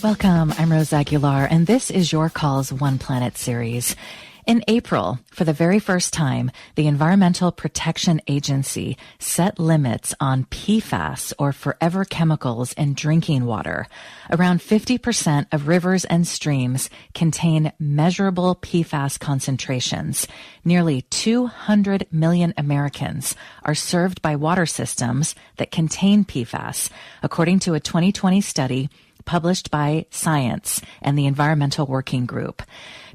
Welcome, I'm Rose Aguilar, and this is Your Call's One Planet series. In April, for the very first time, the Environmental Protection Agency set limits on PFAS, or forever chemicals, in drinking water. Around 50% of rivers and streams contain measurable PFAS concentrations. Nearly 200 million Americans are served by water systems that contain PFAS, according to a 2020 study published by Science and the Environmental Working Group.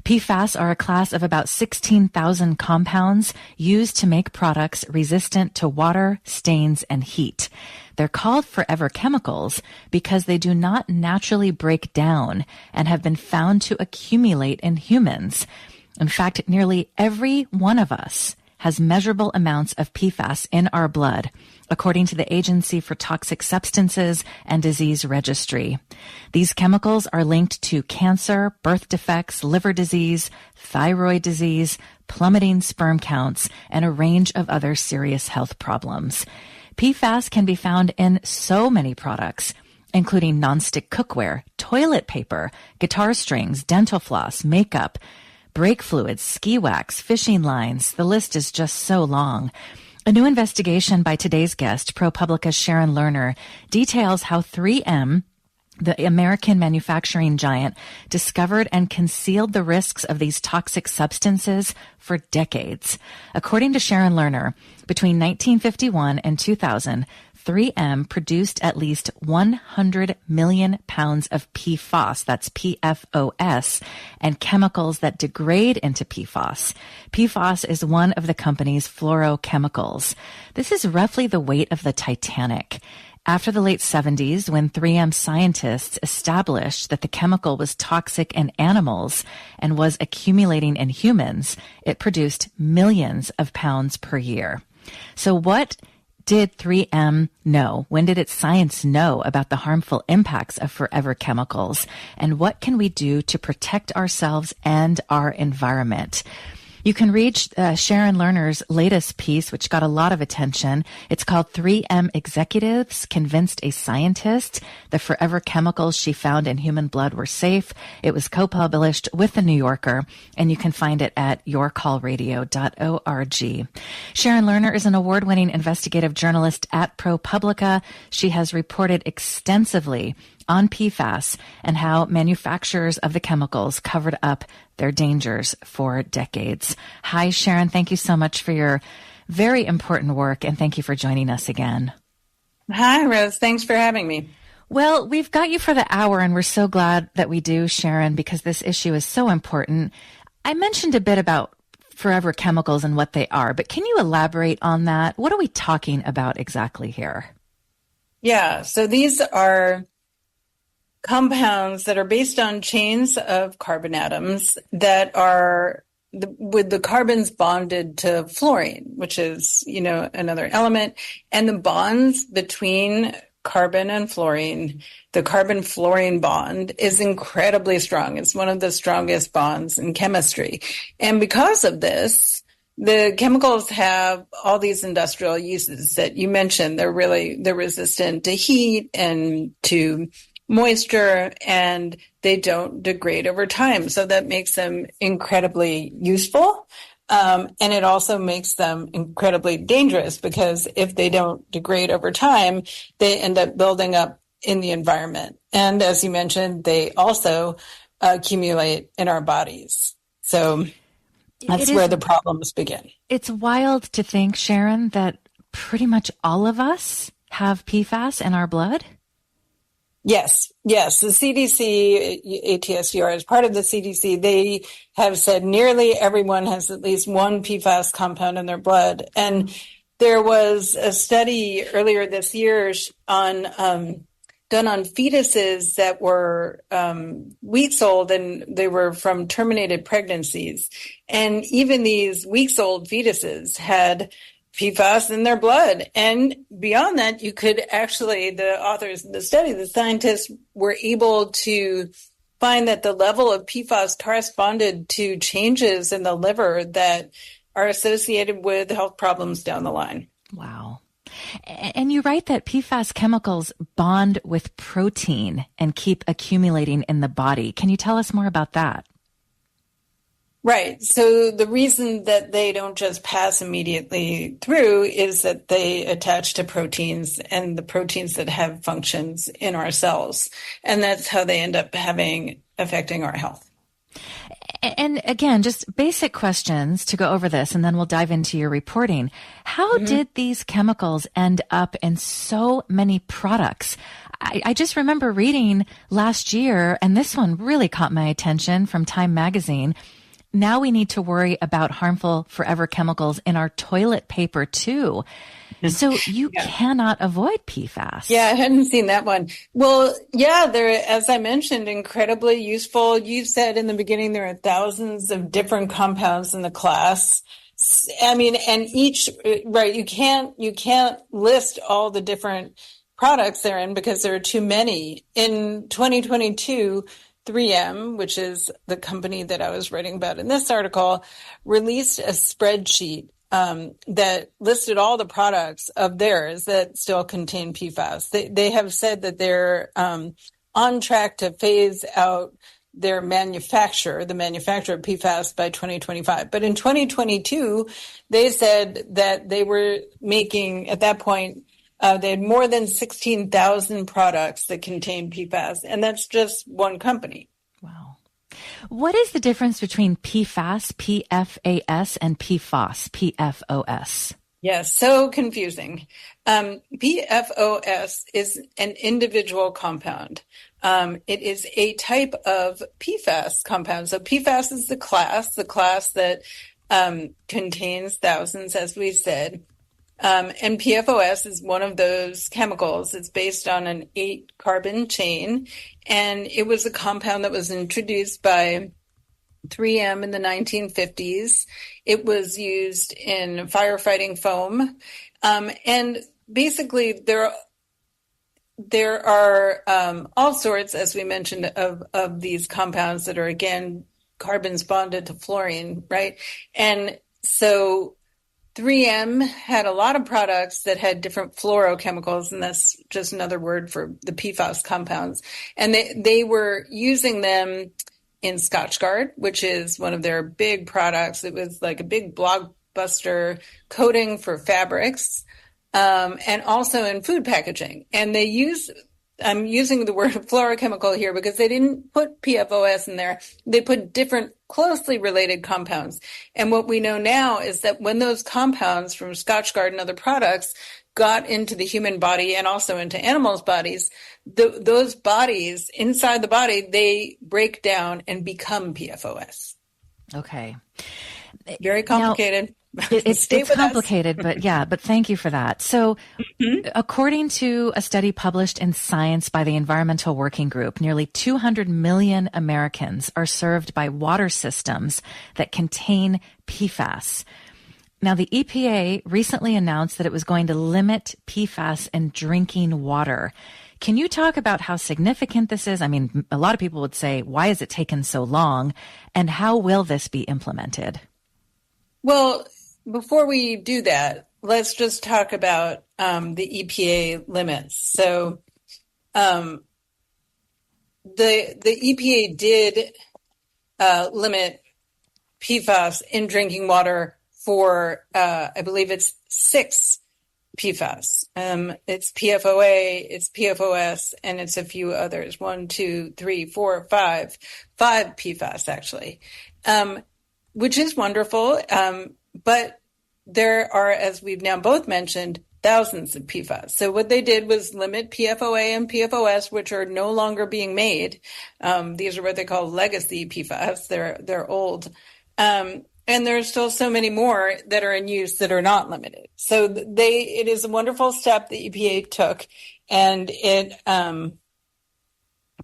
PFAS are a class of about 16,000 compounds used to make products resistant to water, stains, and heat. They're called forever chemicals because they do not naturally break down and have been found to accumulate in humans. In fact, nearly every one of us has measurable amounts of PFAS in our blood, according to the Agency for Toxic Substances and Disease Registry. These chemicals are linked to cancer, birth defects, liver disease, thyroid disease, plummeting sperm counts, and a range of other serious health problems. PFAS can be found in so many products, including nonstick cookware, toilet paper, guitar strings, dental floss, makeup, brake fluids, ski wax, fishing lines. The list is just so long. A new investigation by today's guest, ProPublica's Sharon Lerner, details how 3M, the American manufacturing giant, discovered and concealed the risks of these toxic substances for decades. According to Sharon Lerner, between 1951 and 2000, 3M produced at least 100 million pounds of PFAS, that's PFOS, and chemicals that degrade into PFAS. PFAS is one of the company's fluorochemicals. This is roughly the weight of the Titanic. After the late 70s, when 3M scientists established that the chemical was toxic in animals and was accumulating in humans, it produced millions of pounds per year. So what did 3M know? When did its science know about the harmful impacts of forever chemicals? And what can we do to protect ourselves and our environment? You can read Sharon Lerner's latest piece, which got a lot of attention. It's called 3M Executives Convinced a Scientist the Forever Chemicals She Found in Human Blood Were Safe. It was co-published with The New Yorker, and you can find it at yourcallradio.org. Sharon Lerner is an award-winning investigative journalist at ProPublica. She has reported extensively on PFAS and how manufacturers of the chemicals covered up their dangers for decades. Hi, Sharon. Thank you so much for your very important work, and thank you for joining us again. Hi, Rose. Thanks for having me. Well, we've got you for the hour, and we're so glad that we do, Sharon, because this issue is so important. I mentioned a bit about forever chemicals and what they are, but can you elaborate on that? What are we talking about exactly here? Yeah, so these are compounds that are based on chains of carbon atoms that are with the carbons bonded to fluorine, which is, another element. And the bonds between carbon and fluorine, the carbon-fluorine bond, is incredibly strong. It's one of the strongest bonds in chemistry. And because of this, the chemicals have all these industrial uses that you mentioned. They're resistant to heat and to moisture, and they don't degrade over time. So that makes them incredibly useful. And it also makes them incredibly dangerous because if they don't degrade over time, they end up building up in the environment. And as you mentioned, they also accumulate in our bodies. So that's where the problems begin. It's wild to think, Sharon, that pretty much all of us have PFAS in our blood. Yes. The CDC, ATSUR, as part of the CDC, they have said nearly everyone has at least one PFAS compound in their blood. And there was a study earlier this year done on fetuses that were weeks old, and they were from terminated pregnancies. And even these weeks-old fetuses had PFAS in their blood. And beyond that, you could actually, the authors of the study, the scientists, were able to find that the level of PFAS corresponded to changes in the liver that are associated with health problems down the line. Wow. And you write that PFAS chemicals bond with protein and keep accumulating in the body. Can you tell us more about that? Right. So the reason that they don't just pass immediately through is that they attach to proteins and the proteins that have functions in our cells. And that's how they end up affecting our health. And again, just basic questions to go over this, and then we'll dive into your reporting. How did these chemicals end up in so many products? I just remember reading last year, and this one really caught my attention from Time Magazine. Now we need to worry about harmful forever chemicals in our toilet paper too. So you cannot avoid PFAS. Yeah, I hadn't seen that one. Well, yeah, they're, as I mentioned, incredibly useful. You said in the beginning there are thousands of different compounds in the class. I mean, and each, right, you can't list all the different products they're in because there are too many. In 2022, 3M, which is the company that I was writing about in this article, released a spreadsheet that listed all the products of theirs that still contain PFAS. They have said that they're on track to phase out their the manufacture of PFAS by 2025. But in 2022, they said that they were making, at that point, they had more than 16,000 products that contain PFAS, and that's just one company. Wow. What is the difference between PFAS, PFAS, and PFOS, PFOS? Yes, so confusing. PFOS is an individual compound. It is a type of PFAS compound. So PFAS is the class that contains thousands, as we said. And PFOS is one of those chemicals. It's based on an 8-carbon chain, and it was a compound that was introduced by 3M in the 1950s. It was used in firefighting foam, and basically there are all sorts, as we mentioned, of these compounds that are again carbons bonded to fluorine, right? And so 3M had a lot of products that had different fluorochemicals, and that's just another word for the PFAS compounds. And they were using them in Scotchgard, which is one of their big products. It was like a big blockbuster coating for fabrics, and also in food packaging. And I'm using the word fluorochemical here because they didn't put PFOS in there. They put different closely related compounds. And what we know now is that when those compounds from Scotchgard and other products got into the human body and also into animals' bodies, those bodies inside the body, they break down and become PFOS. Okay. Very complicated. Now, it's complicated, but thank you for that. So according to a study published in Science by the Environmental Working Group, nearly 200 million Americans are served by water systems that contain PFAS. Now, the EPA recently announced that it was going to limit PFAS in drinking water. Can you talk about how significant this is? I mean, a lot of people would say, why has it taken so long? And how will this be implemented? Well, before we do that, let's just talk about the EPA limits. So the EPA did limit PFAS in drinking water for, I believe it's 6 PFAS. It's PFOA, it's PFOS, and it's a few others. 1, 2, 3, 4, 5 PFAS actually, which is wonderful. But there are, as we've now both mentioned, thousands of PFAS. So what they did was limit PFOA and PFOS, which are no longer being made. These are what they call legacy PFAS. They're old. And there's still so many more that are in use that are not limited. So it is a wonderful step the EPA took. And it,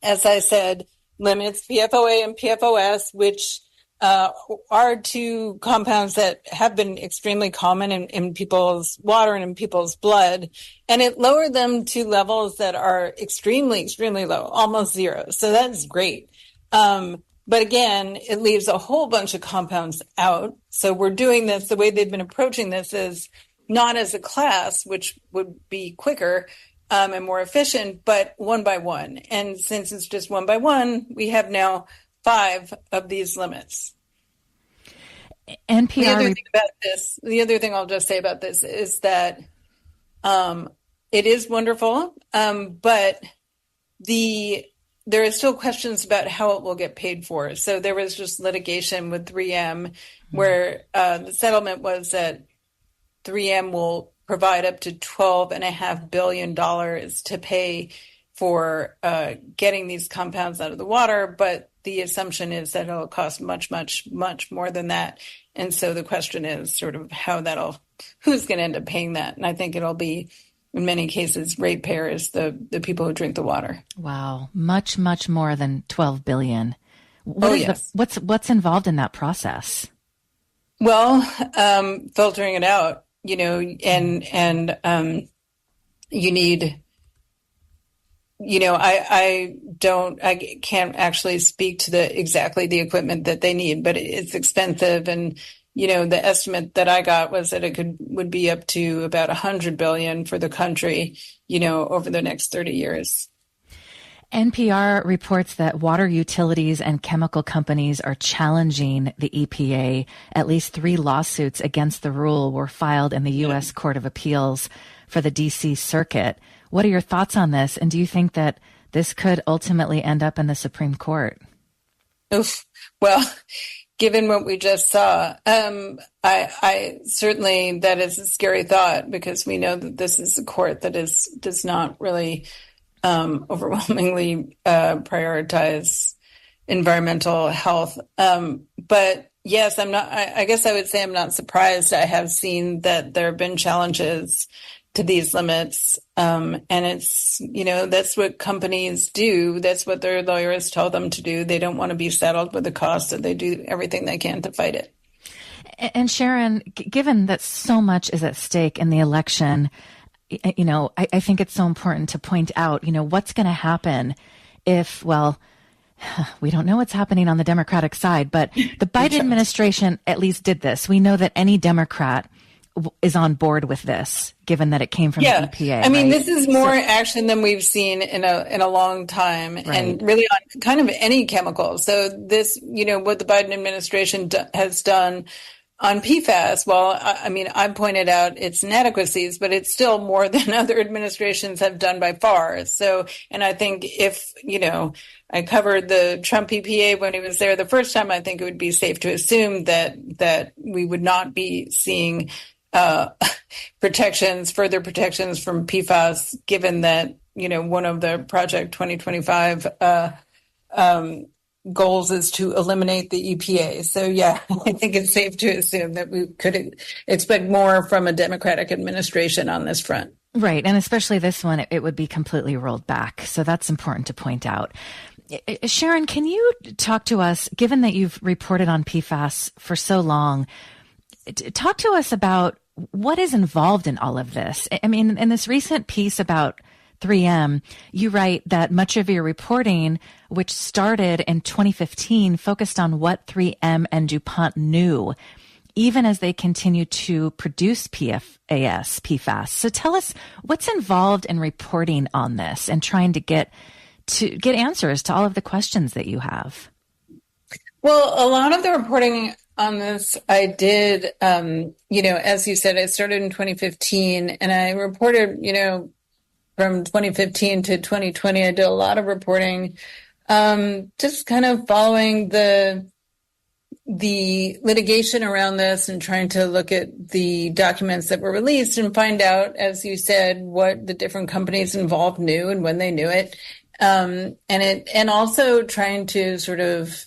as I said, limits PFOA and PFOS, which are 2 compounds that have been extremely common in people's water and in people's blood. And it lowered them to levels that are extremely, extremely low, almost 0. So that's great. But again, it leaves a whole bunch of compounds out. So we're doing this, the way they've been approaching this is not as a class, which would be quicker and more efficient, but one by one. And since it's just one by one, we have now 5 of these limits. NPR. The other thing I'll just say about this is that it is wonderful, but there are still questions about how it will get paid for. So there was just litigation with 3M where the settlement was that 3M will provide up to $12.5 billion to pay for getting these compounds out of the water. But the assumption is that it'll cost much, much, much more than that. And so the question is sort of who's going to end up paying that? And I think it'll be, in many cases, ratepayers, the people who drink the water. Wow. Much, much more than 12 billion. Yes. What's involved in that process? Well, filtering it out, and you need, I can't actually speak to exactly the equipment that they need, but it's expensive. And, the estimate that I got was that would be up to about 100 billion for the country, over the next 30 years. NPR reports that water utilities and chemical companies are challenging the EPA. At least 3 lawsuits against the rule were filed in the U.S. Court of Appeals for the D.C. Circuit. What are your thoughts on this? And do you think that this could ultimately end up in the Supreme Court? Oof. Well, given what we just saw, I certainly, that is a scary thought, because we know that this is a court that does not really overwhelmingly prioritize environmental health. But yes, I guess I would say I'm not surprised. I have seen that there have been challenges to these limits. And it's, that's what companies do. That's what their lawyers tell them to do. They don't want to be saddled with the cost, so they do everything they can to fight it. And Sharon, given that so much is at stake in the election, I think it's so important to point out, what's going to happen if, we don't know what's happening on the Democratic side, but the Biden administration at least did this. We know that any Democrat is on board with this, given that it came from the EPA. I mean, this is more action than we've seen in a long time, and really on kind of any chemical. So this, what the Biden administration has done on PFAS, well, I pointed out its inadequacies, but it's still more than other administrations have done by far. So, and I think if, I covered the Trump EPA when he was there the first time, I think it would be safe to assume that we would not be seeing further protections from PFAS, given that, one of the Project 2025 goals is to eliminate the EPA. So, I think it's safe to assume that we could expect more from a Democratic administration on this front. Right. And especially this one, it would be completely rolled back. So that's important to point out. Sharon, can you talk to us, given that you've reported on PFAS for so long, talk to us about what is involved in all of this? I mean, in this recent piece about 3M, you write that much of your reporting, which started in 2015, focused on what 3M and DuPont knew, even as they continue to produce PFAS. So tell us what's involved in reporting on this and trying to get answers to all of the questions that you have. Well, a lot of the reporting on this I did, as you said, I started in 2015, and I reported, from 2015 to 2020, I did a lot of reporting, just kind of following the litigation around this and trying to look at the documents that were released and find out, as you said, what the different companies involved knew and when they knew it. And also trying to sort of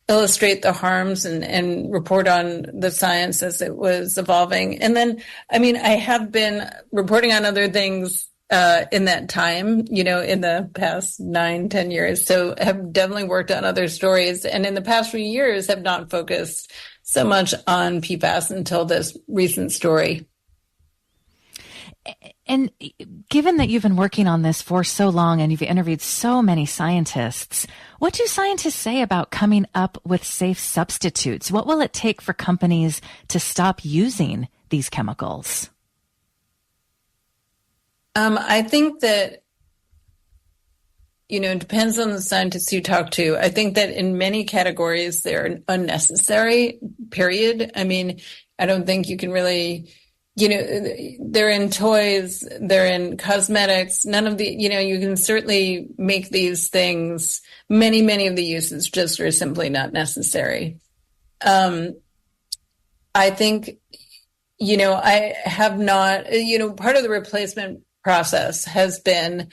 illustrate the harms and report on the science as it was evolving. And then, I have been reporting on other things in that time, in the past 9-10 years. So have definitely worked on other stories. And in the past few years have not focused so much on PFAS until this recent story. And given that you've been working on this for so long and you've interviewed so many scientists, what do scientists say about coming up with safe substitutes? What will it take for companies to stop using these chemicals? I think that, it depends on the scientists you talk to. I think that in many categories, they're unnecessary, period. I mean, I don't think you can really, they're in toys, they're in cosmetics, none of the, you can certainly make these things, many of the uses just are simply not necessary. I think, I have not, part of the replacement process has been,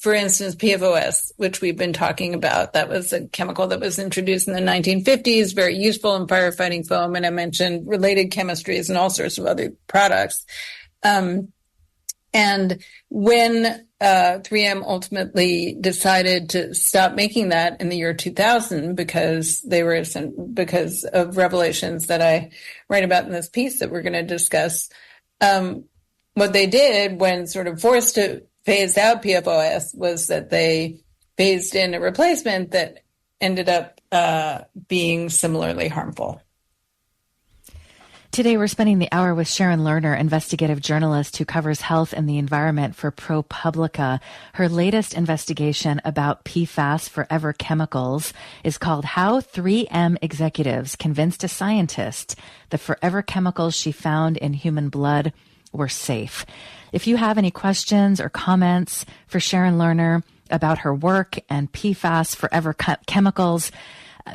for instance, PFAS, which we've been talking about, that was a chemical that was introduced in the 1950s, very useful in firefighting foam, and I mentioned related chemistries and all sorts of other products. And when 3M ultimately decided to stop making that in the year 2000 because of revelations that I write about in this piece that we're going to discuss, what they did when sort of forced to phase out PFAS was that they phased in a replacement that ended up being similarly harmful. Today, we're spending the hour with Sharon Lerner, investigative journalist who covers health and the environment for ProPublica. Her latest investigation about PFAS, forever chemicals, is called How 3M Executives Convinced a Scientist the Forever Chemicals She Found in Human Blood Were Safe. If you have any questions or comments for Sharon Lerner about her work and PFAS, forever chemicals,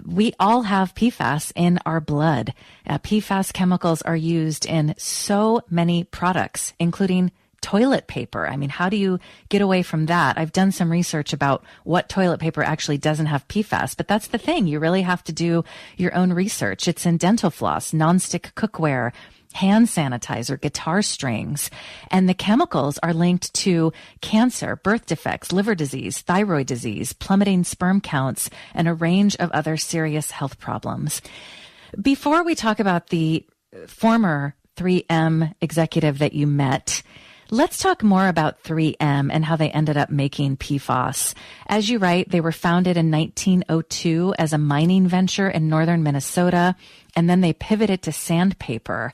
we all have PFAS in our blood. PFAS chemicals are used in so many products, including toilet paper. I mean, how do you get away from that? I've done some research about what toilet paper actually doesn't have PFAS, but that's the thing. You really have to do your own research. It's in dental floss, nonstick cookware, hand sanitizer, guitar strings, and the chemicals are linked to cancer, birth defects, liver disease, thyroid disease, plummeting sperm counts, and a range of other serious health problems. Before we talk about the former 3M executive that you met, let's talk more about 3M and how they ended up making PFAS. As you write, they were founded in 1902 as a mining venture in northern Minnesota, and then they pivoted to sandpaper.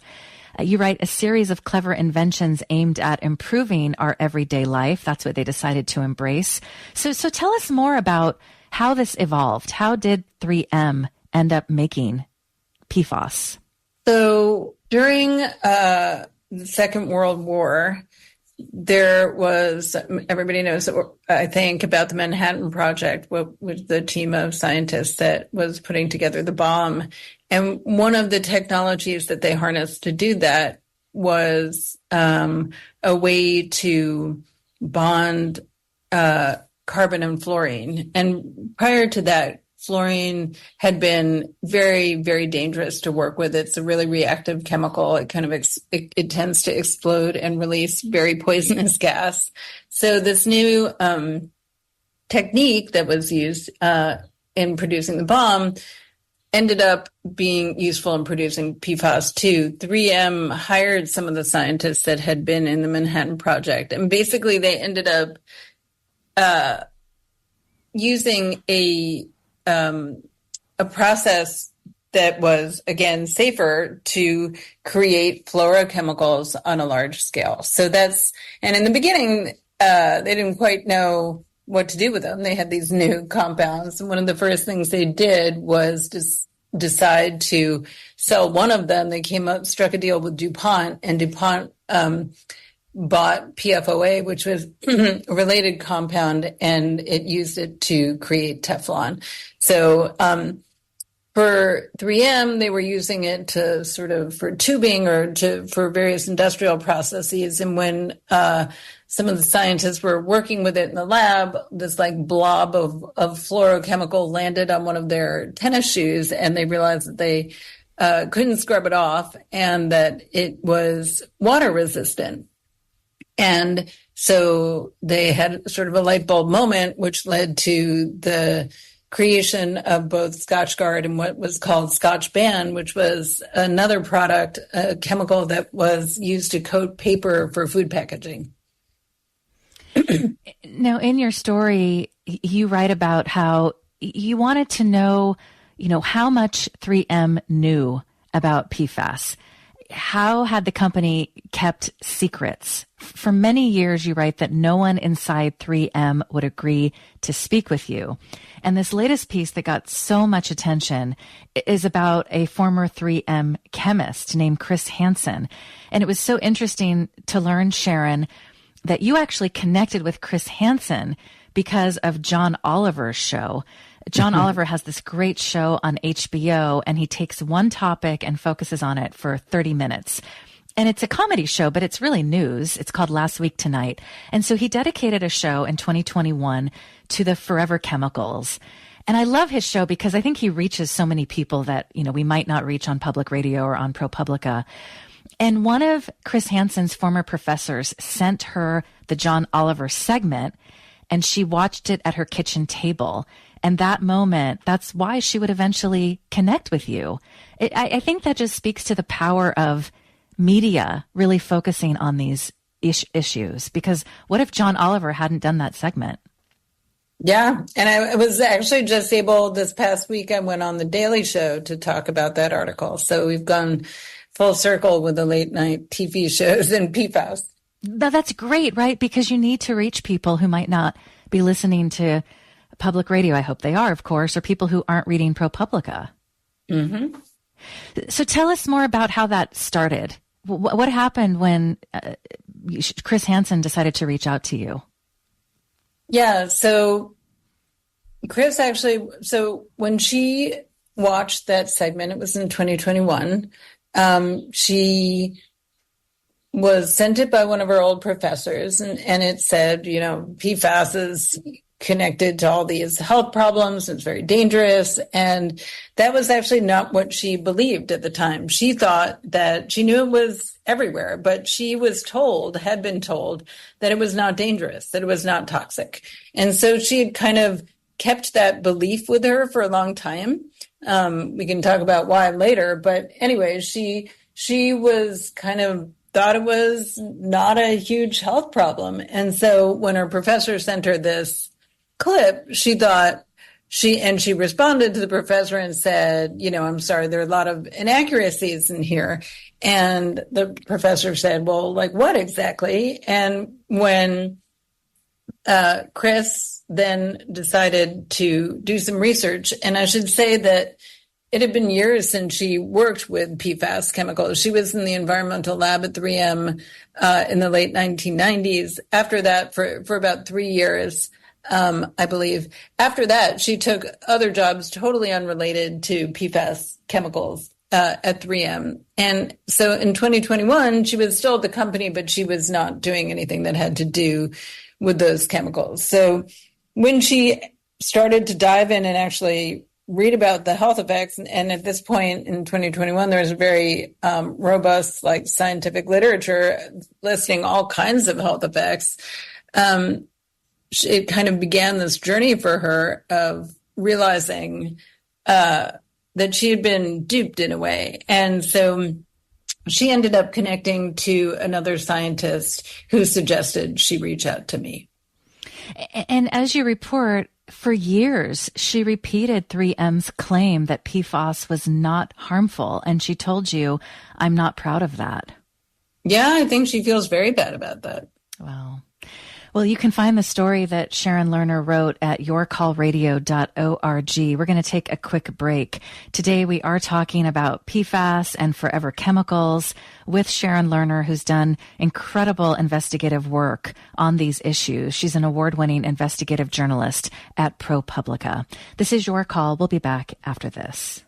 You write a series of clever inventions aimed at improving our everyday life. That's what they decided to embrace. So tell us more about how this evolved. How did 3M end up making PFAS? So during the Second World War, there was, everybody knows, I think, about the Manhattan Project, with the team of scientists that was putting together the bomb. And one of the technologies that they harnessed to do that was a way to bond carbon and fluorine. And prior to that, fluorine had been very, very dangerous to work with. It's a really reactive chemical. It kind of it tends to explode and release very poisonous gas. So this new technique that was used in producing the bomb ended up being useful in producing PFAS too. 3M hired some of the scientists that had been in the Manhattan Project, and basically they ended up using a process that was, again, safer to create fluorochemicals on a large scale. So and in the beginning, they didn't quite know what to do with them. They had these new compounds. And one of the first things they did was decide to sell one of them. They struck a deal with DuPont, and DuPont bought PFOA, which was a related compound, and it used it to create Teflon. So for 3M, they were using it to sort of for tubing or for various industrial processes. And when some of the scientists were working with it in the lab, this like blob of fluorochemical landed on one of their tennis shoes, and they realized that they couldn't scrub it off and that it was water resistant. And so they had sort of a light bulb moment, which led to the creation of both Scotchgard and what was called Scotch Ban, which was another product, a chemical that was used to coat paper for food packaging. Now, in your story, you write about how you wanted to know, how much 3M knew about PFAS. How had the company kept secrets? For many years, you write that no one inside 3M would agree to speak with you. And this latest piece that got so much attention is about a former 3M chemist named Chris Hansen. And it was so interesting to learn, Sharon, that you actually connected with Chris Hansen because of John Oliver's show. John Oliver has this great show on HBO, and he takes one topic and focuses on it for 30 minutes. And it's a comedy show, but it's really news. It's called Last Week Tonight. And so he dedicated a show in 2021 to the forever chemicals. And I love his show because I think he reaches so many people that, we might not reach on public radio or on ProPublica. And one of Chris Hansen's former professors sent her the John Oliver segment, and she watched it at her kitchen table. And that moment, that's why she would eventually connect with you. I think that just speaks to the power of media really focusing on these issues. Because what if John Oliver hadn't done that segment? Yeah. And I was actually just able this past week, I went on The Daily Show to talk about that article. So we've gone full circle with the late night TV shows and PFAS. That's great, right? Because you need to reach people who might not be listening to public radio. I hope they are, of course, or people who aren't reading ProPublica. Mm-hmm. So tell us more about how that started. What happened when Chris Hansen decided to reach out to you? Yeah, so Chris actually, when she watched that segment, it was in 2021, she was sent it by one of her old professors, and it said, PFAS is connected to all these health problems. It's very dangerous. And that was actually not what she believed at the time. She thought that she knew it was everywhere, but she had been told that it was not dangerous, that it was not toxic. And so she had kind of kept that belief with her for a long time. We can talk about why later, but anyway, she was kind of thought it was not a huge health problem. And so when her professor sent her this clip, she thought she responded to the professor and said, I'm sorry, there are a lot of inaccuracies in here. And the professor said, well, like what exactly? And when Chris then decided to do some research, and I should say that it had been years since she worked with PFAS chemicals. She was in the environmental lab at 3M in the late 1990s. After that, for about 3 years, I believe. After that, she took other jobs totally unrelated to PFAS chemicals at 3M. And so in 2021, she was still at the company, but she was not doing anything that had to do with those chemicals. So when she started to dive in and actually read about the health effects, and at this point in 2021, there's a very robust scientific literature listing all kinds of health effects. It kind of began this journey for her of realizing that she had been duped in a way. And so she ended up connecting to another scientist who suggested she reach out to me. And as you report, for years, she repeated 3M's claim that PFAS was not harmful. And she told you, I'm not proud of that. Yeah, I think she feels very bad about that. Wow. Well, you can find the story that Sharon Lerner wrote at yourcallradio.org. We're going to take a quick break. Today, we are talking about PFAS and forever chemicals with Sharon Lerner, who's done incredible investigative work on these issues. She's an award-winning investigative journalist at ProPublica. This is Your Call. We'll be back after this.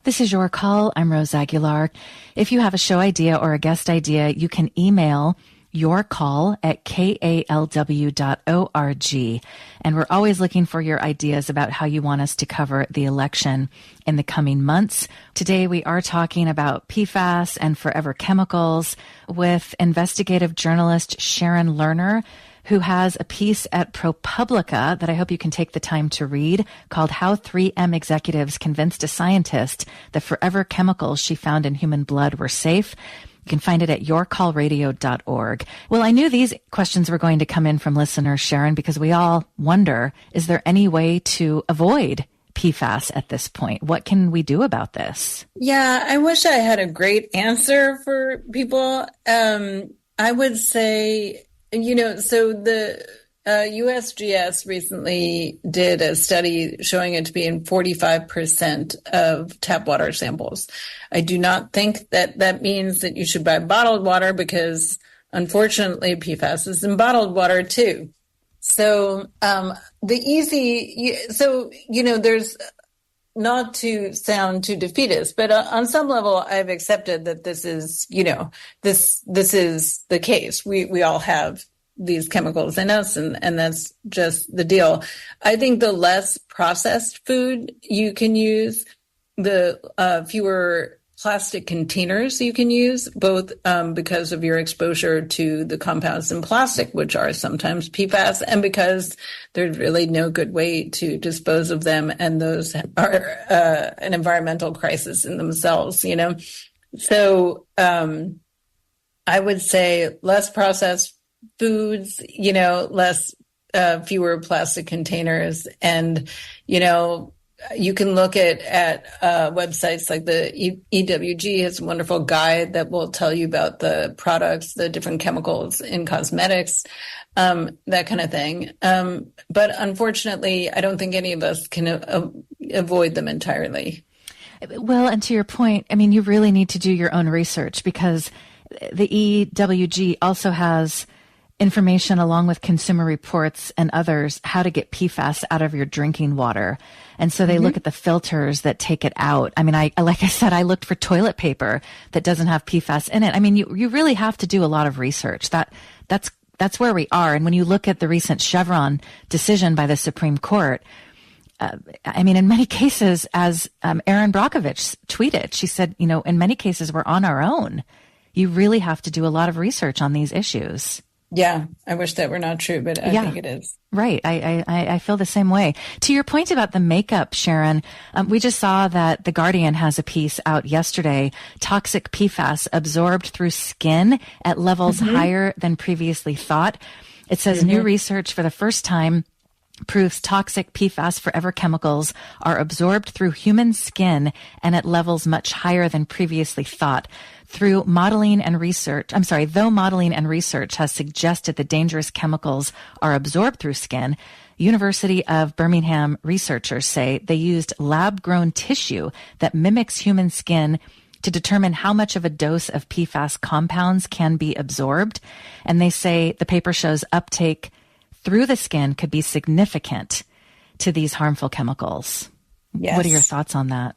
This is Your Call. I'm Rose Aguilar. If you have a show idea or a guest idea, you can email yourcall@kalw.org. And we're always looking for your ideas about how you want us to cover the election in the coming months. Today, we are talking about PFAS and forever chemicals with investigative journalist Sharon Lerner, who has a piece at ProPublica that I hope you can take the time to read called How 3M Executives Convinced a Scientist that Forever Chemicals She Found in Human Blood Were Safe. You can find it at yourcallradio.org. Well, I knew these questions were going to come in from listeners, Sharon, because we all wonder, is there any way to avoid PFAS at this point? What can we do about this? Yeah, I wish I had a great answer for people. I would say, so the USGS recently did a study showing it to be in 45% of tap water samples. I do not think that means that you should buy bottled water because, unfortunately, PFAS is in bottled water too. So there's, not to sound too defeatist, but on some level, I've accepted that this is, this is the case. We all have these chemicals in us, and that's just the deal. I think the less processed food you can use, the fewer plastic containers you can use, both because of your exposure to the compounds in plastic, which are sometimes PFAS, and because there's really no good way to dispose of them, and those are an environmental crisis in themselves, So I would say less processed foods, fewer plastic containers, and, you can look at websites like the EWG has a wonderful guide that will tell you about the products, the different chemicals in cosmetics, that kind of thing. But unfortunately, I don't think any of us can avoid them entirely. Well, and to your point, I mean, you really need to do your own research because the EWG also has information along with Consumer Reports and others how to get PFAS out of your drinking water. And so they look at the filters that take it out. I mean, like I said, I looked for toilet paper that doesn't have PFAS in it. I mean, you really have to do a lot of research. That's where we are. And when you look at the recent Chevron decision by the Supreme Court, in many cases, as Erin Brockovich tweeted, she said, in many cases, we're on our own. You really have to do a lot of research on these issues. Yeah, I wish that were not true, but I think it is. Right. I feel the same way. To your point about the makeup, Sharon, we just saw that The Guardian has a piece out yesterday, toxic PFAS absorbed through skin at levels higher than previously thought. It says new research for the first time proves toxic PFAS forever chemicals are absorbed through human skin and at levels much higher than previously thought. Though modeling and research has suggested the dangerous chemicals are absorbed through skin, University of Birmingham researchers say they used lab-grown tissue that mimics human skin to determine how much of a dose of PFAS compounds can be absorbed. And they say the paper shows uptake through the skin could be significant to these harmful chemicals. Yes. What are your thoughts on that?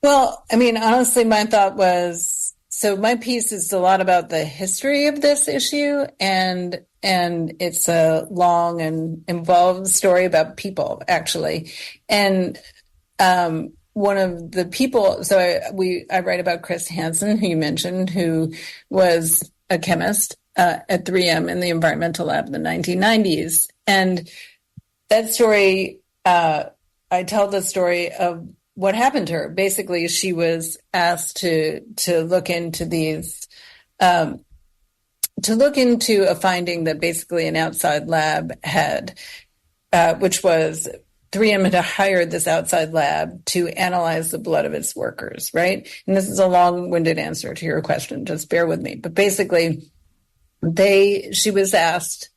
Well, honestly, my thought was, so my piece is a lot about the history of this issue, and it's a long and involved story about people, actually. And one of the people, so I write about Chris Hansen, who you mentioned, who was a chemist at 3M in the environmental lab in the 1990s. And that story, I tell the story of what happened to her. Basically, she was asked to look into these, to look into a finding that basically an outside lab had, which was 3M had hired this outside lab to analyze the blood of its workers, right? And this is a long-winded answer to your question. Just bear with me. But basically, she was asked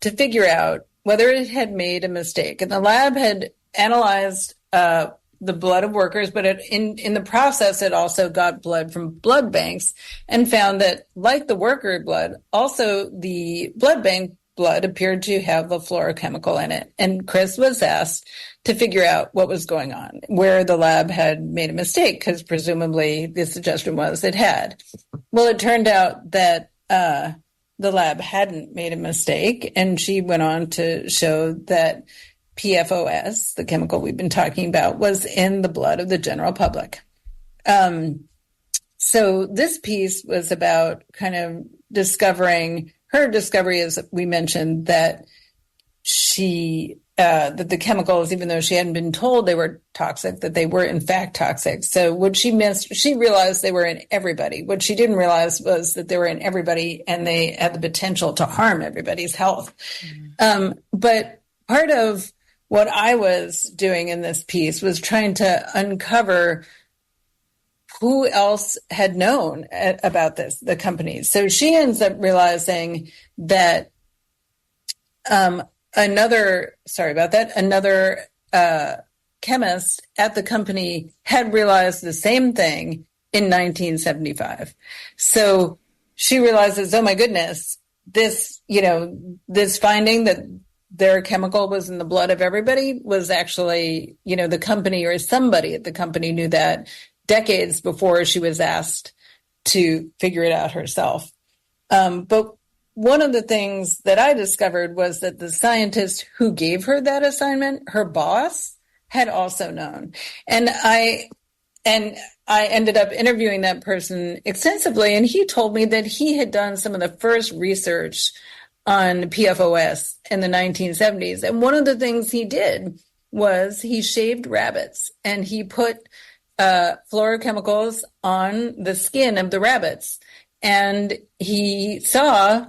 to figure out whether it had made a mistake. And the lab had analyzed the blood of workers, but in the process, it also got blood from blood banks and found that, like the worker blood, also the blood bank blood appeared to have a fluorochemical in it. And Chris was asked to figure out what was going on, where the lab had made a mistake, because presumably the suggestion was it had. Well, it turned out that the lab hadn't made a mistake, and she went on to show that PFOS, the chemical we've been talking about, was in the blood of the general public. So this piece was about kind of discovering, her discovery, as we mentioned, that that the chemicals, even though she hadn't been told they were toxic, that they were in fact toxic. So what she missed, she realized they were in everybody. What she didn't realize was that they were in everybody and they had the potential to harm everybody's health. But part of what I was doing in this piece was trying to uncover who else had known about this, the companies. So she ends up realizing that another chemist at the company had realized the same thing in 1975. So she realizes, oh my goodness, this finding that their chemical was in the blood of everybody was actually, the company or somebody at the company knew that decades before she was asked to figure it out herself. But one of the things that I discovered was that the scientist who gave her that assignment, her boss, had also known. And I ended up interviewing that person extensively, and he told me that he had done some of the first research on PFOS in the 1970s. And one of the things he did was he shaved rabbits and he put fluorochemicals on the skin of the rabbits. And he saw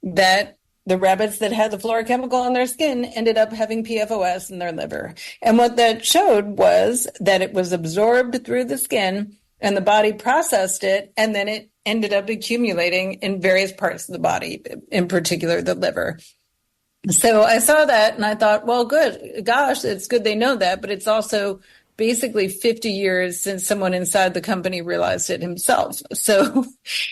that the rabbits that had the fluorochemical on their skin ended up having PFOS in their liver. And what that showed was that it was absorbed through the skin and the body processed it, and then it ended up accumulating in various parts of the body, in particular the liver. So I saw that and I thought, well, good. Gosh, it's good they know that, but it's also basically 50 years since someone inside the company realized it himself. So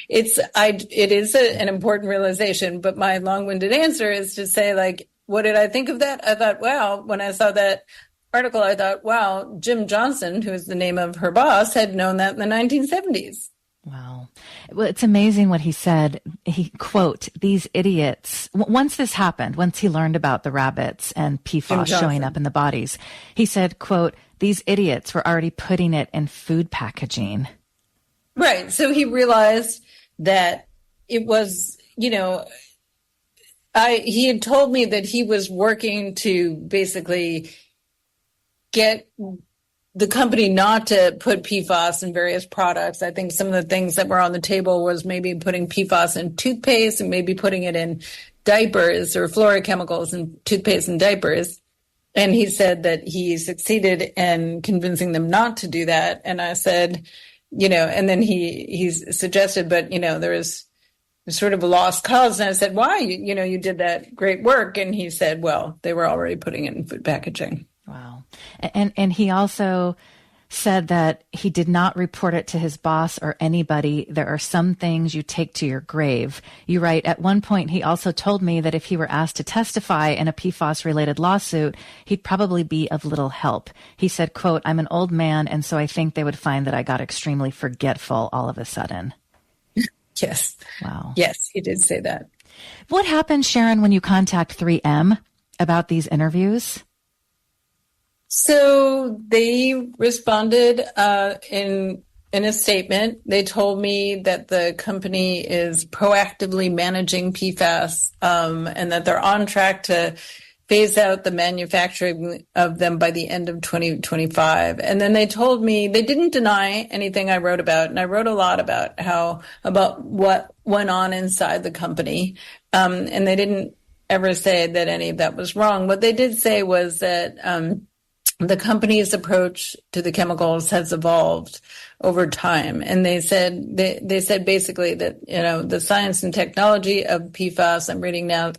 it is an important realization, but my long-winded answer is to say, like, what did I think of that? I thought, wow, when I saw that article, I thought, wow, Jim Johnson, who is the name of her boss, had known that in the 1970s. Wow. Well, it's amazing what he said. He, quote, these idiots, once this happened, once he learned about the rabbits and PFAS showing up in the bodies, he said, quote, these idiots were already putting it in food packaging. Right. So he realized that it was, he had told me that he was working to basically get the company not to put PFAS in various products. I think some of the things that were on the table was maybe putting PFAS in toothpaste and maybe putting it in diapers or fluorochemicals in toothpaste and diapers. And he said that he succeeded in convincing them not to do that. And I said, and then he suggested, but, there is sort of a lost cause. And I said, why? You did that great work. And he said, well, they were already putting it in food packaging. Wow. And he also said that he did not report it to his boss or anybody. There are some things you take to your grave. You write, at one point, he also told me that if he were asked to testify in a PFAS-related lawsuit, he'd probably be of little help. He said, quote, I'm an old man, and so I think they would find that I got extremely forgetful all of a sudden. Yes. Wow. Yes, he did say that. What happened, Sharon, when you contact 3M about these interviews? So they responded in a statement. They told me that the company is proactively managing PFAS and that they're on track to phase out the manufacturing of them by the end of 2025. And then they told me they didn't deny anything I wrote about. And I wrote a lot about what went on inside the company. And they didn't ever say that any of that was wrong. What they did say was that the company's approach to the chemicals has evolved over time. And they said basically that, the science and technology of PFAS, I'm reading now,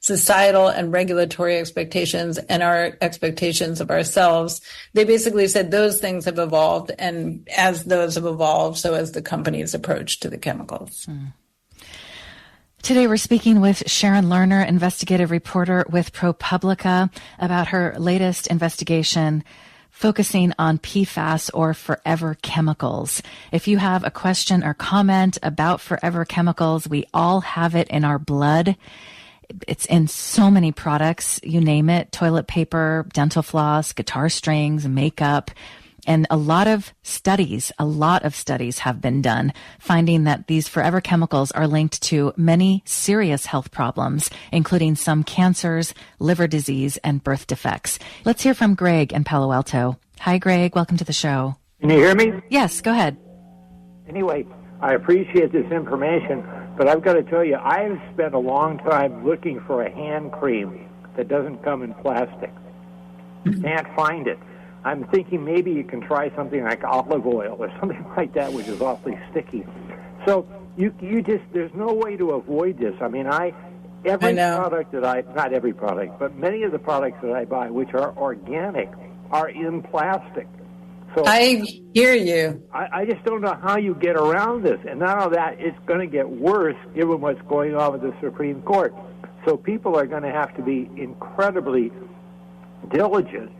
societal and regulatory expectations and our expectations of ourselves. They basically said those things have evolved. And as those have evolved, so has the company's approach to the chemicals. Today we're speaking with Sharon Lerner, investigative reporter with ProPublica, about her latest investigation focusing on PFAS, or forever chemicals. If you have a question or comment about forever chemicals, we all have it in our blood. It's in so many products, you name it: toilet paper, dental floss, guitar strings, makeup. And a lot of studies have been done finding that these forever chemicals are linked to many serious health problems, including some cancers, liver disease, and birth defects. Let's hear from Greg in Palo Alto. Hi, Greg. Welcome to the show. Can you hear me? Yes, go ahead. Anyway, I appreciate this information, but I've got to tell you, I've spent a long time looking for a hand cream that doesn't come in plastic. Can't find it. I'm thinking maybe you can try something like olive oil or something like that, which is awfully sticky. So you just, there's no way to avoid this. I mean, every product that not every product, but many of the products that I buy, which are organic, are in plastic. So I hear you. I just don't know how you get around this. And not only that, it's going to get worse given what's going on with the Supreme Court. So people are going to have to be incredibly diligent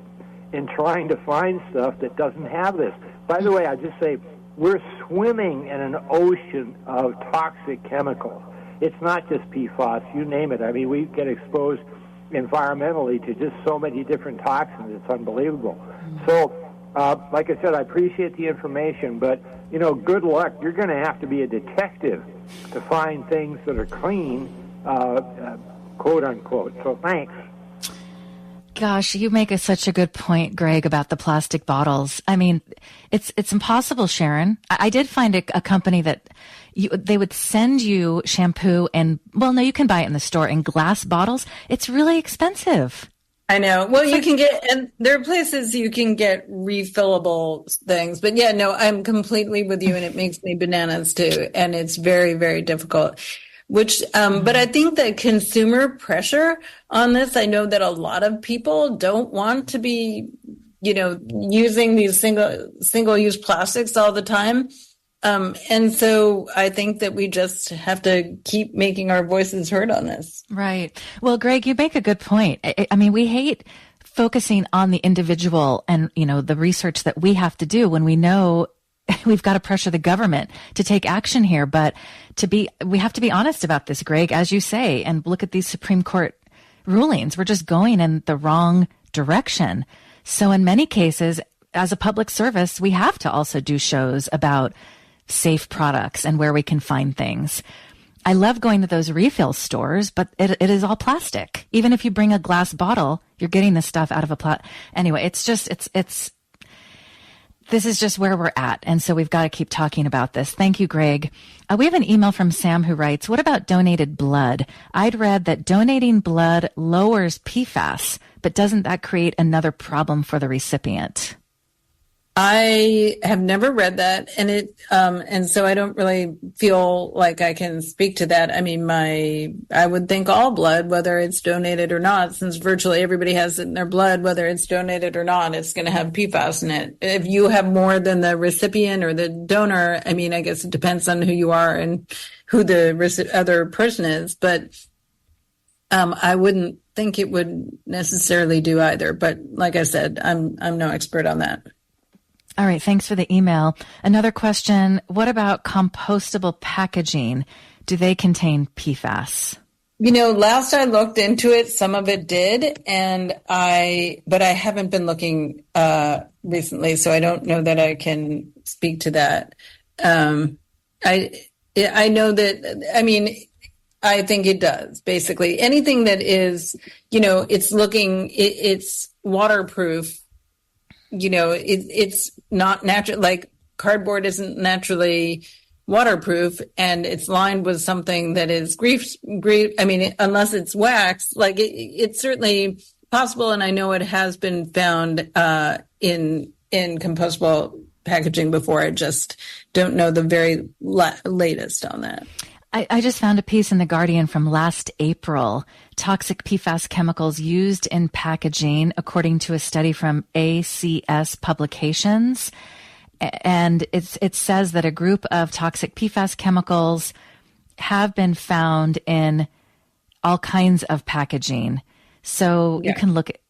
in trying to find stuff that doesn't have this. By the way, I just say we're swimming in an ocean of toxic chemicals. It's not just PFAS, you name it. I mean, we get exposed environmentally to just so many different toxins. It's unbelievable. So, like I said, I appreciate the information, but, you know, good luck. You're going to have to be a detective to find things that are clean, quote unquote. So thanks. Gosh, you make such a good point, Greg, about the plastic bottles. I mean, it's impossible, Sharon. I did find a company that they would send you shampoo and, well, no, you can buy it in the store in glass bottles. It's really expensive. I know. Well, you can get, and there are places you can get refillable things. But yeah, no, I'm completely with you, and it makes me bananas too. And it's very, very difficult. But I think that consumer pressure on this, I know that a lot of people don't want to be, you know, using these single-use plastics all the time. And so I think that we just have to keep making our voices heard on this. Right. Well, Greg, you make a good point. I mean, we hate focusing on the individual and, you know, the research that we have to do when we know we've got to pressure the government to take action here. But we have to be honest about this, Greg, as you say, and look at these Supreme Court rulings. We're just going in the wrong direction. So in many cases, as a public service, we have to also do shows about safe products and where we can find things. I love going to those refill stores, but it is all plastic. Even if you bring a glass bottle, you're getting this stuff out of a Anyway, this is just where we're at. And so we've got to keep talking about this. Thank you, Greg. We have an email from Sam who writes, what about donated blood? I'd read that donating blood lowers PFAS, but doesn't that create another problem for the recipient? I have never read that, and so I don't really feel like I can speak to that. I mean, I would think all blood, whether it's donated or not, since virtually everybody has it in their blood, whether it's donated or not, it's going to have PFAS in it. If you have more than the recipient or the donor, I mean, I guess it depends on who you are and who the other person is, but I wouldn't think it would necessarily do either. But like I said, I'm no expert on that. All right. Thanks for the email. Another question. What about compostable packaging? Do they contain PFAS? You know, last I looked into it, some of it did, but I haven't been looking recently, so I don't know that I can speak to that. I know that, I mean, I think it does. Basically, anything that is, you know, it's waterproof. You know, it's not natural, like cardboard isn't naturally waterproof, and it's lined with something that is I mean, unless it's wax, like it's certainly possible. And I know it has been found in compostable packaging before. I just don't know the very latest on that. I just found a piece in The Guardian from last April. Toxic PFAS chemicals used in packaging, according to a study from ACS Publications. And it says that a group of toxic PFAS chemicals have been found in all kinds of packaging. So you can look at,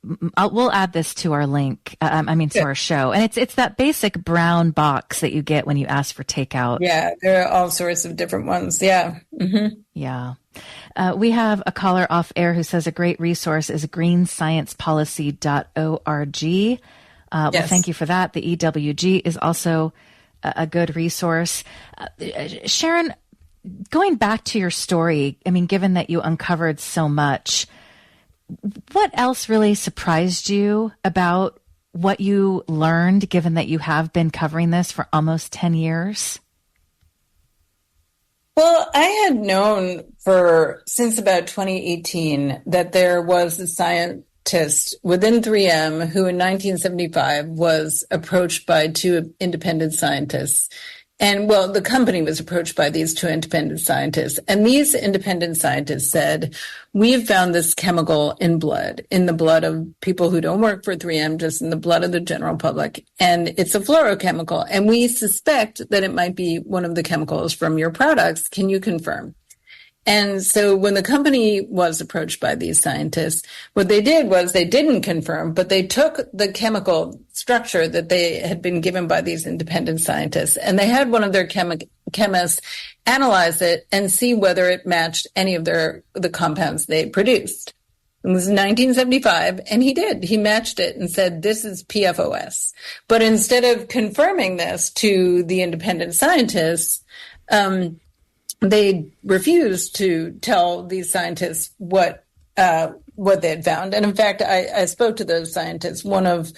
we'll add this to our link, to our show. And it's that basic brown box that you get when you ask for takeout. Yeah, there are all sorts of different ones. Yeah. Mm-hmm. Yeah. We have a caller off air who says a great resource is greensciencepolicy.org. Well, thank you for that. The EWG is also a good resource. Sharon, going back to your story, I mean, given that you uncovered so much, what else really surprised you about what you learned, given that you have been covering this for almost 10 years? Well, I had known since about 2018 that there was a scientist within 3M who in 1975 was approached by two independent scientists. And well, the company was approached by these two independent scientists. And these independent scientists said, we've found this chemical in the blood of people who don't work for 3M, just in the blood of the general public. And it's a fluorochemical. And we suspect that it might be one of the chemicals from your products. Can you confirm? And so when the company was approached by these scientists, what they did was they didn't confirm, but they took the chemical structure that they had been given by these independent scientists, and they had one of their chemists analyze it and see whether it matched any of the compounds they produced. It was 1975, and he did. He matched it and said, this is PFOS. But instead of confirming this to the independent scientists, they refused to tell these scientists what they had found. And in fact, I spoke to those scientists, one of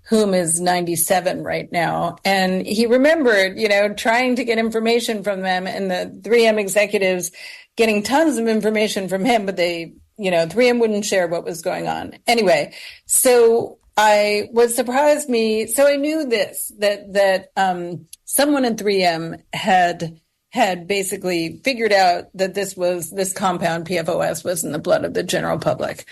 whom is 97 right now. And he remembered, trying to get information from them, and the 3M executives getting tons of information from him, but 3M wouldn't share what was going on. Anyway, so what surprised me, so I knew that someone at 3M had basically figured out that this compound PFOS was in the blood of the general public.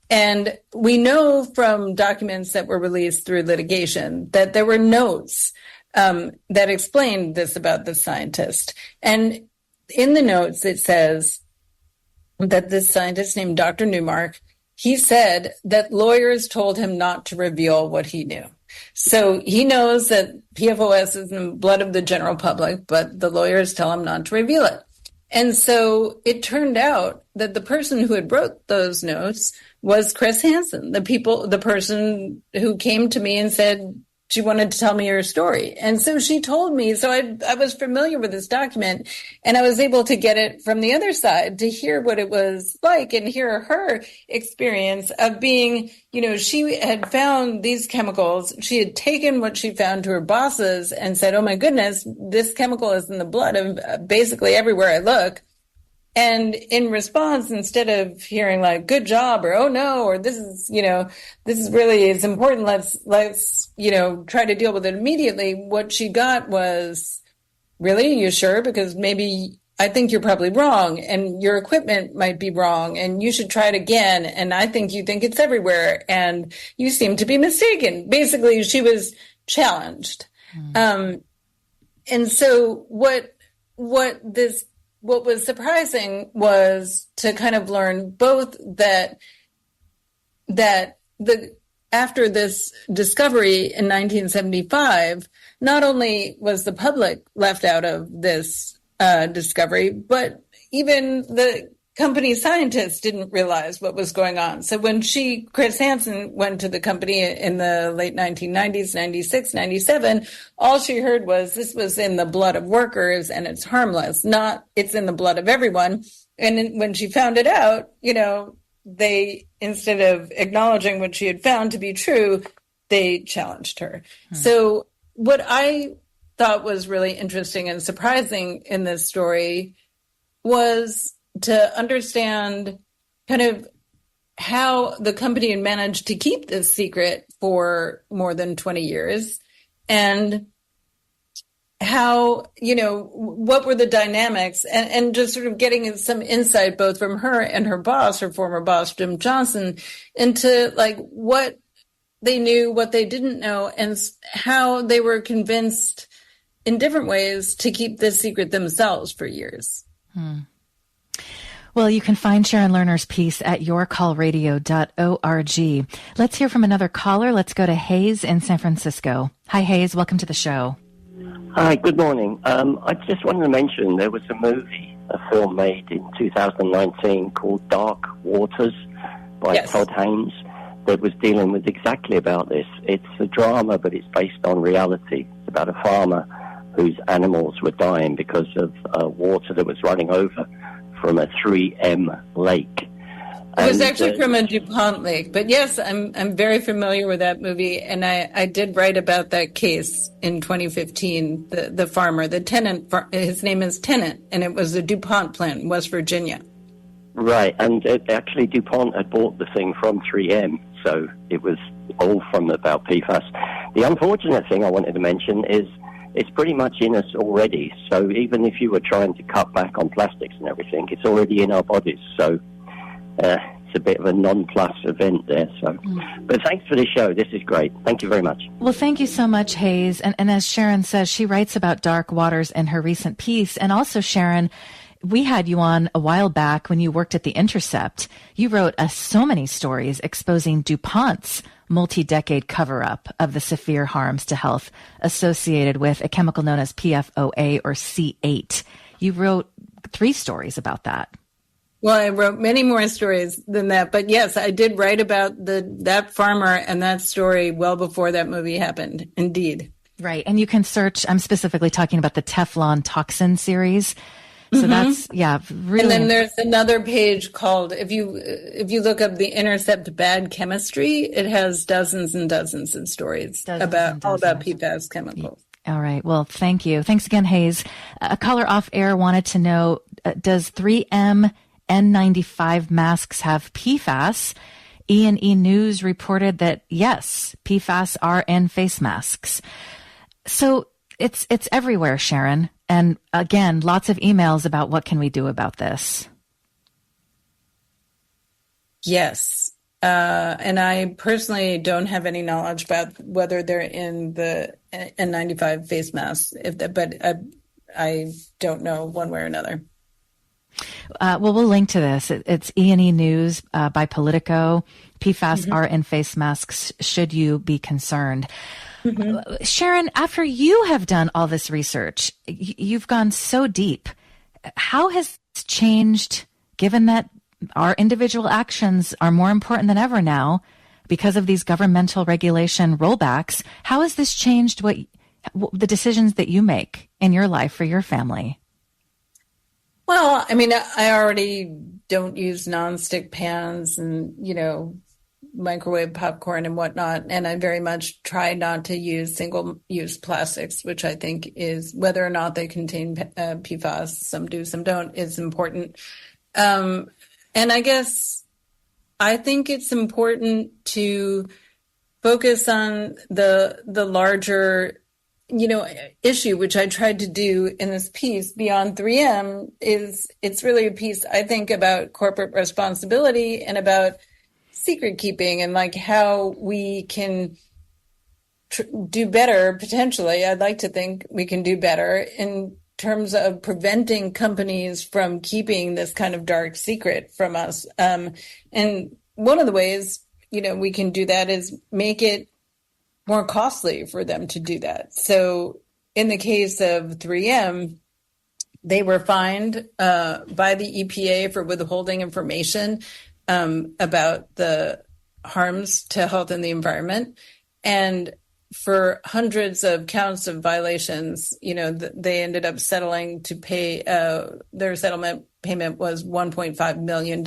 And we know from documents that were released through litigation that there were notes that explained this about the scientist. And in the notes, it says that this scientist named Dr. Newmark, he said that lawyers told him not to reveal what he knew. So he knows that PFOS is in the blood of the general public, but the lawyers tell him not to reveal it. And so it turned out that the person who had wrote those notes was Chris Hansen, the person who came to me and said she wanted to tell me her story. And so she told me, so I was familiar with this document, and I was able to get it from the other side to hear what it was like and hear her experience of being, she had found these chemicals. She had taken what she found to her bosses and said, oh my goodness, this chemical is in the blood of basically everywhere I look. And in response, instead of hearing like, good job, or, oh no, or this is really, it's important. Let's, try to deal with it immediately. What she got was, really, you sure? Because maybe I think you're probably wrong, and your equipment might be wrong, and you should try it again. And I think you think it's everywhere, and you seem to be mistaken. Basically, she was challenged. And so what was surprising was to kind of learn both that after this discovery in 1975, not only was the public left out of this discovery, but even the company scientists didn't realize what was going on. So when Chris Hansen went to the company in the late 1990s, 96, 97, all she heard was this was in the blood of workers and it's harmless, not it's in the blood of everyone. And when she found it out, they, instead of acknowledging what she had found to be true, they challenged her. So what I thought was really interesting and surprising in this story was to understand kind of how the company had managed to keep this secret for more than 20 years, and how, what were the dynamics, and just sort of getting some insight both from her and her boss, her former boss, Jim Johnson, into like what they knew, what they didn't know, and how they were convinced in different ways to keep this secret themselves for years. Well, you can find Sharon Lerner's piece at yourcallradio.org. Let's hear from another caller. Let's go to Hayes in San Francisco. Hi, Hayes. Welcome to the show. Hi, good morning. I just wanted to mention there was a film made in 2019 called Dark Waters by Todd Haynes that was dealing with exactly about this. It's a drama, but it's based on reality. It's about a farmer whose animals were dying because of water that was running over from a 3M lake. It was actually from a DuPont lake. But yes, I'm very familiar with that movie, and I did write about that case in 2015, the farmer, the tenant, his name is Tennant, and it was a DuPont plant in West Virginia. Right, and actually DuPont had bought the thing from 3M, so it was all from about PFAS. The unfortunate thing I wanted to mention is it's pretty much in us already. So even if you were trying to cut back on plastics and everything, it's already in our bodies. So it's a bit of a non-plus event there. So, but thanks for the show. This is great. Thank you very much. Well, thank you so much, Hayes. And as Sharon says, she writes about dark waters in her recent piece. And also, Sharon, we had you on a while back when you worked at The Intercept. You wrote so many stories exposing DuPont's multi-decade cover-up of the severe harms to health associated with a chemical known as PFOA or C8. You wrote 3 stories about that. Well, I wrote many more stories than that. But yes, I did write about that farmer and that story well before that movie happened, indeed. Right. And you can search, I'm specifically talking about the Teflon toxin series. So that's, really. And then there's another page called, if you look up The Intercept Bad Chemistry, it has dozens and dozens of stories all about PFAS chemicals. All right. Well, thank you. Thanks again, Hayes. A caller off air wanted to know, does 3M N95 masks have PFAS? E&E News reported that, yes, PFAS are in face masks. So it's everywhere, Sharon. And again, lots of emails about what can we do about this. Yes. And I personally don't have any knowledge about whether they're in the N95 face masks, but I don't know one way or another. Well, we'll link to this. It's E&E News by Politico. PFAS are in face masks. Should you be concerned? Sharon, after you have done all this research, you've gone so deep. How has this changed, given that our individual actions are more important than ever now because of these governmental regulation rollbacks? How has this changed the decisions that you make in your life for your family? Well, I mean, I already don't use nonstick pans and, microwave popcorn and whatnot. And I very much try not to use single-use plastics, which I think is, whether or not they contain PFAS, some do, some don't, is important. And I guess I think it's important to focus on the larger issue, which I tried to do in this piece, Beyond 3M, it's really a piece, I think, about corporate responsibility and about secret keeping and like how we can do better, potentially. I'd like to think we can do better in terms of preventing companies from keeping this kind of dark secret from us. And one of the ways, we can do that is make it more costly for them to do that. So in the case of 3M, they were fined by the EPA for withholding information about the harms to health and the environment. And for hundreds of counts of violations, they ended up settling to pay, their settlement payment was $1.5 million,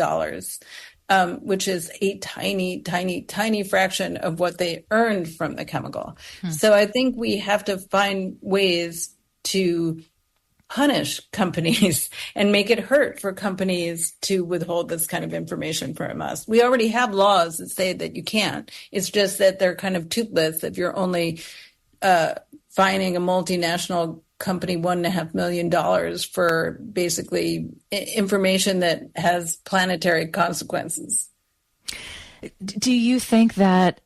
which is a tiny, tiny, tiny fraction of what they earned from the chemical. So I think we have to find ways to punish companies and make it hurt for companies to withhold this kind of information from us. We already have laws that say that you can't. It's just that they're kind of toothless if you're only fining a multinational company $1.5 million for basically information that has planetary consequences. Do you think that,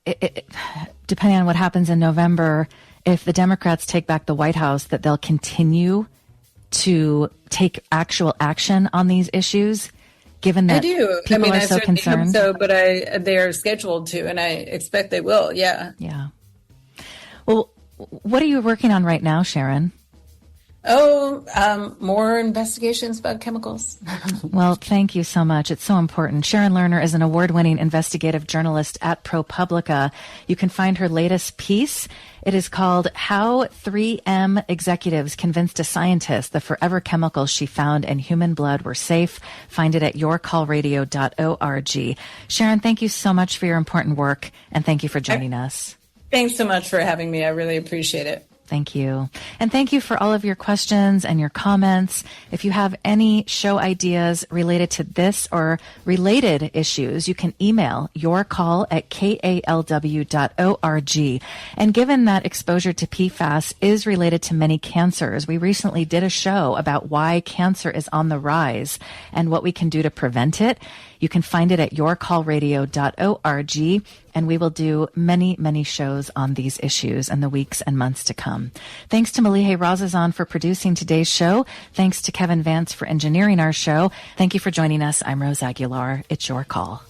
depending on what happens in November, if the Democrats take back the White House, that they'll continue to take actual action on these issues, given that I do. people are so certainly concerned? hope so, but they are scheduled to, and I expect they will. Yeah. Yeah. Well, what are you working on right now, Sharon? More investigations about chemicals. Well, thank you so much. It's so important. Sharon Lerner is an award-winning investigative journalist at ProPublica. You can find her latest piece. It is called How 3M Executives Convinced a Scientist the Forever Chemicals She Found in Human Blood Were Safe. Find it at yourcallradio.org. Sharon, thank you so much for your important work, and thank you for joining us. Thanks so much for having me. I really appreciate it. Thank you. And thank you for all of your questions and your comments. If you have any show ideas related to this or related issues, you can email yourcall@kalw.org. And given that exposure to PFAS is related to many cancers, we recently did a show about why cancer is on the rise and what we can do to prevent it. You can find it at yourcallradio.org, and we will do many, many shows on these issues in the weeks and months to come. Thanks to Malihe Razazan for producing today's show. Thanks to Kevin Vance for engineering our show. Thank you for joining us. I'm Rose Aguilar. It's Your Call.